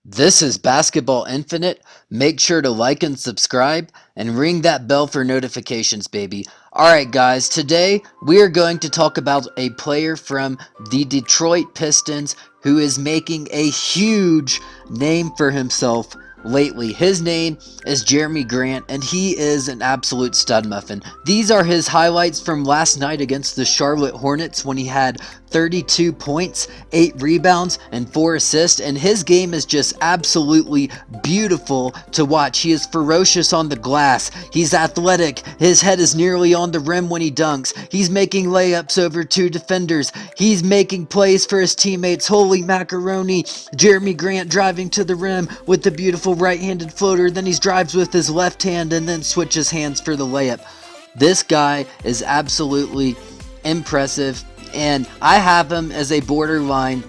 This is Basketball Infinite. Make sure to like and subscribe and ring that bell for notifications, baby. Alright, guys, today we are going to talk about a player from the Detroit Pistons who is making a huge name for himself lately. His name is Jerami Grant, and he is an absolute stud muffin. These are his highlights from last night against the Charlotte Hornets when he had 32 points, 8 rebounds, and 4 assists, and his game is just absolutely beautiful to watch. He is ferocious on the glass. He's athletic. His head is nearly on the rim when he dunks. He's making layups over 2 defenders. He's making plays for his teammates. Holy macaroni. Jerami Grant driving to the rim with the beautiful right-handed floater. Then he drives with his left hand and then switches hands for the layup. This guy is absolutely impressive, and I have him as a borderline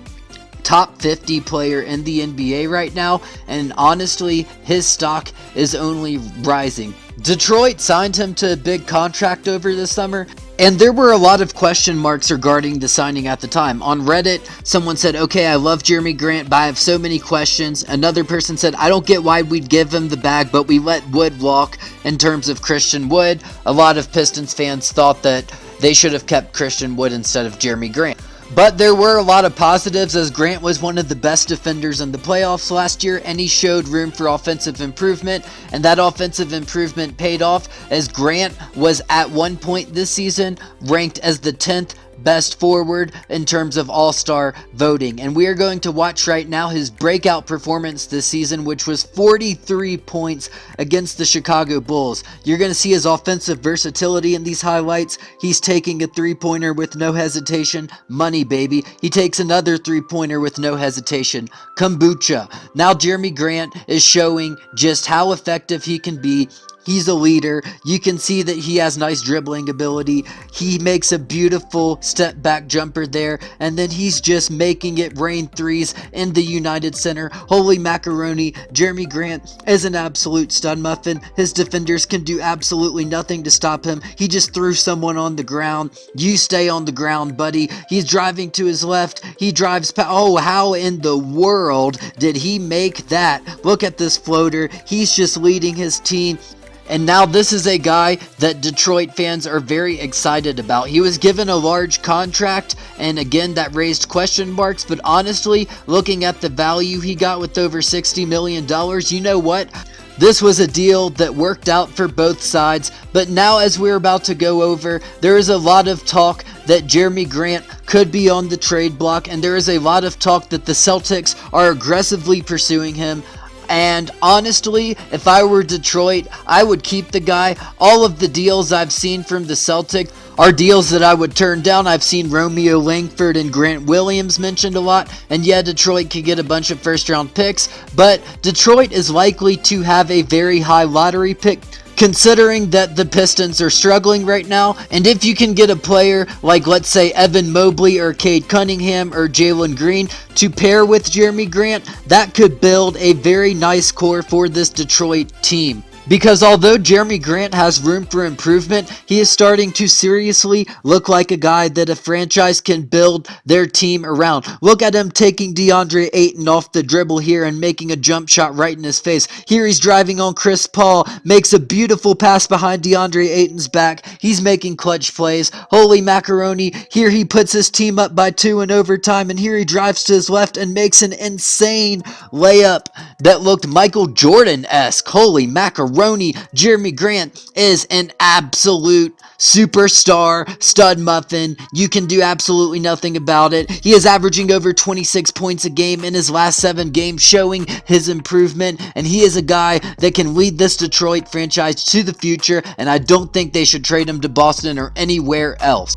top 50 player in the NBA right now, and honestly, his stock is only rising. Detroit signed him to a big contract over the summer, and there were a lot of question marks regarding the signing at the time. On Reddit, someone said, okay, I love Jerami Grant, but I have so many questions. Another person said, I don't get why we'd give him the bag, but we let Wood walk in terms of Christian Wood. A lot of Pistons fans thought that they should have kept Christian Wood instead of Jerami Grant. But there were a lot of positives, as Grant was one of the best defenders in the playoffs last year, and he showed room for offensive improvement, and that offensive improvement paid off, as Grant was at one point this season ranked as the 10th best forward in terms of all-star voting. And we are going to watch right now his breakout performance this season, which was 43 points against the Chicago Bulls. You're going to see his offensive versatility in these highlights. He's taking a three-pointer with no hesitation. Money, baby. He takes another three-pointer with no hesitation. Kombucha. Now Jerami Grant is showing just how effective he can be. He's a leader. You can see that he has nice dribbling ability. He makes a beautiful step back jumper there, and then he's just making it rain threes in the United Center. Holy macaroni. Jerami Grant is an absolute stud muffin. His defenders can do absolutely nothing to stop him. He just threw someone on the ground. You stay on the ground, buddy. He's driving to his left. He drives oh, how in the world did he make that? Look at this floater. He's just leading his team. And now this is a guy that Detroit fans are very excited about. He was given a large contract, and again, that raised question marks. But honestly, looking at the value he got with over $60 million, you know what? This was a deal that worked out for both sides. But now, as we're about to go over, there is a lot of talk that Jerami Grant could be on the trade block, and there is a lot of talk that the Celtics are aggressively pursuing him. And honestly, if I were Detroit, I would keep the guy. All of the deals I've seen from the Celtics are deals that I would turn down. I've seen Romeo Langford and Grant Williams mentioned a lot. And yeah, Detroit could get a bunch of first-round picks. But Detroit is likely to have a very high lottery pick, considering that the Pistons are struggling right now. And if you can get a player like, let's say, Evan Mobley or Cade Cunningham or Jalen Green to pair with Jerami Grant, that could build a very nice core for this Detroit team. Because although Jerami Grant has room for improvement, he is starting to seriously look like a guy that a franchise can build their team around. Look at him taking DeAndre Ayton off the dribble here and making a jump shot right in his face. Here he's driving on Chris Paul, makes a beautiful pass behind DeAndre Ayton's back. He's making clutch plays. Holy macaroni. Here he puts his team up by 2 in overtime, and here he drives to his left and makes an insane layup that looked Michael Jordan-esque. Holy macaroni. Jerami Grant is an absolute superstar stud muffin. You can do absolutely nothing about it. He is averaging over 26 points a game in his last 7 games, showing his improvement, and he is a guy that can lead this Detroit franchise to the future, and I don't think they should trade him to Boston or anywhere else.